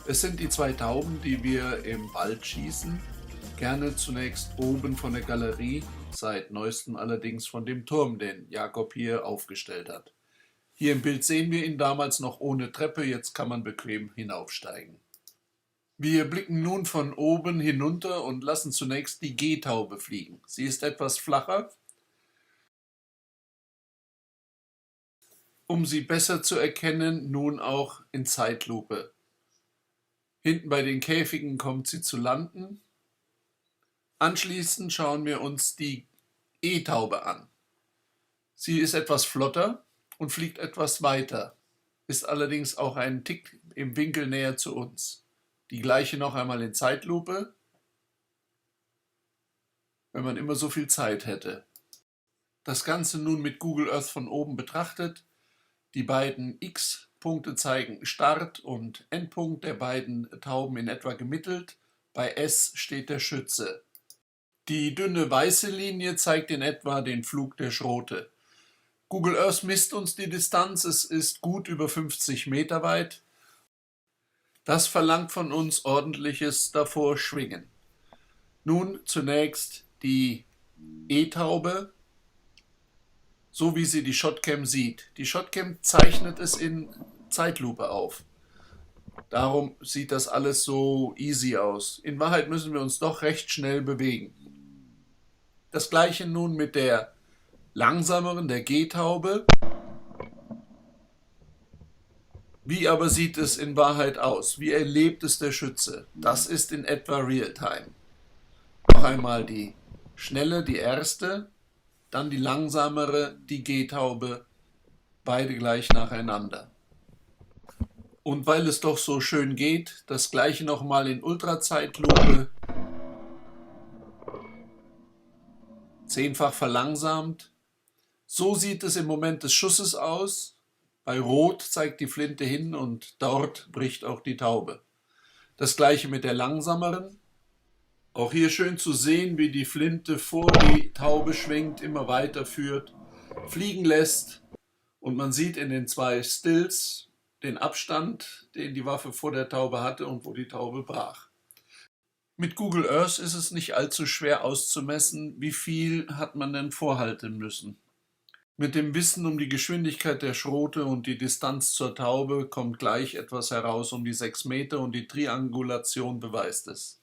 Es sind die zwei Tauben, die wir im Wald schießen. Gerne zunächst oben von der Galerie, seit neuestem allerdings von dem Turm, den Jakob hier aufgestellt hat. Hier im Bild sehen wir ihn damals noch ohne Treppe, jetzt kann man bequem hinaufsteigen. Wir blicken nun von oben hinunter und lassen zunächst die Gehtaube fliegen. Sie ist etwas flacher. Um sie besser zu erkennen, nun auch in Zeitlupe. Hinten bei den Käfigen kommt sie zu landen. Anschließend schauen wir uns die E-Taube an. Sie ist etwas flotter und fliegt etwas weiter, ist allerdings auch einen Tick im Winkel näher zu uns. Die gleiche noch einmal in Zeitlupe, wenn man immer so viel Zeit hätte. Das Ganze nun mit Google Earth von oben betrachtet. Die beiden X-Punkte zeigen Start- und Endpunkt der beiden Tauben in etwa gemittelt. Bei S steht der Schütze. Die dünne weiße Linie zeigt in etwa den Flug der Schrote. Google Earth misst uns die Distanz, es ist gut über 50 Meter weit. Das verlangt von uns ordentliches davor schwingen. Nun zunächst die E-Taube, so wie sie die Shotcam sieht. Die Shotcam zeichnet es in Zeitlupe auf. Darum sieht das alles so easy aus. In Wahrheit müssen wir uns doch recht schnell bewegen. Das gleiche nun mit der langsameren, der Gehtaube. Wie aber sieht es in Wahrheit aus? Wie erlebt es der Schütze? Das ist in etwa Realtime. Noch einmal die schnelle, die erste, dann die langsamere, die Gehtaube, beide gleich nacheinander. Und weil es doch so schön geht, das gleiche nochmal in Ultrazeitlupe, 10-fach verlangsamt. So sieht es im Moment des Schusses aus. Bei Rot zeigt die Flinte hin und dort bricht auch die Taube. Das gleiche mit der langsameren. Auch hier schön zu sehen, wie die Flinte vor die Taube schwenkt, immer weiter führt, fliegen lässt. Und man sieht in den zwei Stills den Abstand, den die Waffe vor der Taube hatte und wo die Taube brach. Mit Google Earth ist es nicht allzu schwer auszumessen, wie viel hat man denn vorhalten müssen. Mit dem Wissen um die Geschwindigkeit der Schrote und die Distanz zur Taube kommt gleich etwas heraus um die 6 Meter und die Triangulation beweist es.